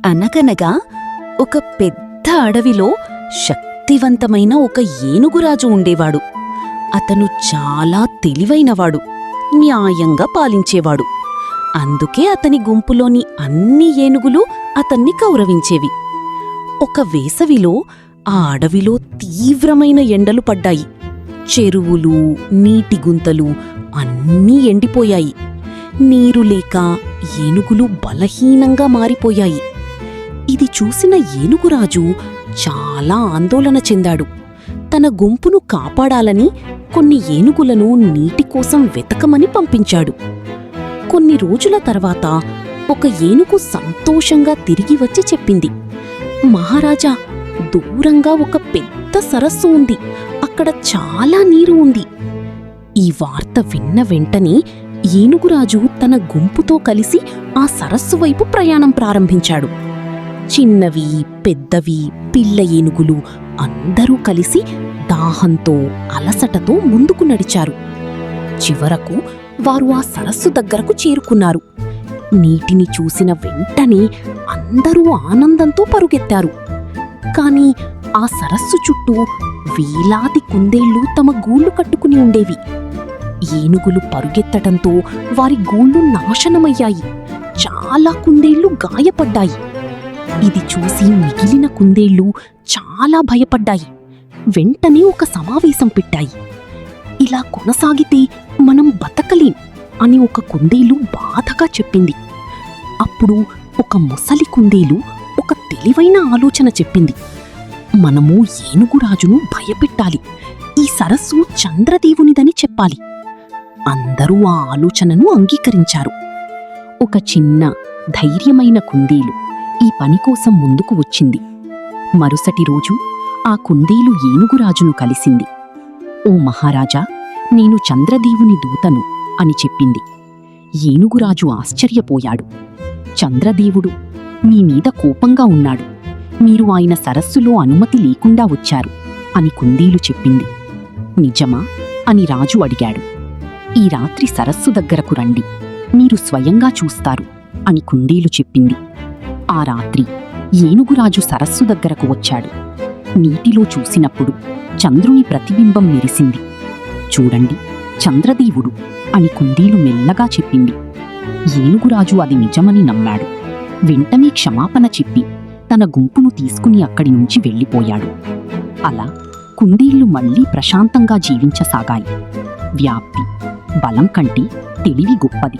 అనగనగా ఒక పెద్ద అడవిలో శక్తివంతమైన ఒక ఏనుగురాజు ఉండేవాడు. అతను చాలా తెలివైనవాడు, న్యాయంగా పాలించేవాడు. అందుకే అతని గుంపులోని అన్ని ఏనుగులు అతన్ని గౌరవించేవి. ఒక వేసవిలో ఆ అడవిలో తీవ్రమైన ఎండలు పడ్డాయి. చెరువులు, నీటి గుంతలు అన్నీ ఎండిపోయాయి. నీరు లేక ఏనుగులు బలహీనంగా మారిపోయాయి. ఇది చూసిన ఏనుగురాజు చాలా ఆందోళన చెందాడు. తన గుంపును కాపాడాలని కొన్ని ఏనుగులను నీటి కోసం వెతకమని పంపించాడు. కొన్ని రోజుల తర్వాత ఒక ఏనుగు సంతోషంగా తిరిగి వచ్చి చెప్పింది, మహారాజా, దూరంగా ఒక పెద్ద సరస్సు ఉంది. అక్కడ చాలా నీరు ఉంది. ఈ వార్త విన్న వెంటనే ఏనుగురాజు తన గుంపుతో కలిసి ఆ సరస్సు వైపు ప్రయాణం ప్రారంభించాడు. చిన్నవి, పెద్దవి, పిల్ల ఏనుగులు అందరూ కలిసి దాహంతో, అలసటతో ముందుకు నడిచారు. చివరకు వారు ఆ సరస్సు దగ్గరకు చేరుకున్నారు. నీటిని చూసిన వెంటనే అందరూ ఆనందంతో పరుగెత్తారు. కాని ఆ సరస్సు చుట్టూ వేలాది కుందేళ్లు తమ గూళ్లు కట్టుకుని ఉండేవి. ఏనుగులు పరుగెత్తటంతో వారి గూళ్లు నాశనమయ్యాయి. చాలా కుందేళ్లు గాయపడ్డాయి. ఇది చూసి మిగిలిన కుందేళ్లు చాలా భయపడ్డాయి. వెంటనే ఒక సమావేశం పెట్టాయి. ఇలా కొనసాగితే మనం బతకలేం అని ఒక కుందేలు బాధగా చెప్పింది. అప్పుడు ఒక ముసలి కుందేలు ఒక తెలివైన ఆలోచన చెప్పింది. మనము ఏనుగురాజును భయపెట్టాలి. ఈ సరస్సు చంద్రదేవునిదని చెప్పాలి. అందరూ ఆ ఆలోచనను అంగీకరించారు. ఒక చిన్న ధైర్యమైన కుందేలు ఈ పని కోసం ముందుకు వచ్చింది. మరుసటి రోజు ఆ కుందేలు ఏనుగురాజును కలిసింది. ఓ మహారాజా, నేను చంద్రదేవుని దూతను అని చెప్పింది. ఏనుగురాజు ఆశ్చర్యపోయాడు. చంద్రదేవుడు మీ మీద కోపంగా ఉన్నాడు. మీరు ఆయన సరస్సులో అనుమతి లేకుండా వచ్చారు అని కుందేలు చెప్పింది. నిజమా అని రాజు అడిగాడు. ఈ రాత్రి సరస్సు దగ్గరకు రండి, మీరు స్వయంగా చూస్తారు అని కుందేలు చెప్పింది. ఆ రాత్రి ఏనుగురాజు సరస్సు దగ్గరకు వచ్చాడు. నీటిలో చూసినప్పుడు చంద్రుని ప్రతిబింబం మెరిసింది. చూడండి, చంద్రదేవుడు అని కుందేలు మెల్లగా చెప్పింది. ఏనుగురాజు అది నిజమని నమ్మాడు. వెంటనే క్షమాపణ చెప్పి తన గుంపును తీసుకుని అక్కడి నుంచి వెళ్ళిపోయాడు. అలా కుందేళ్లు మళ్లీ ప్రశాంతంగా జీవించసాగాయి. వ్యాప్తి, బలం కంటే తెలివి గొప్పది.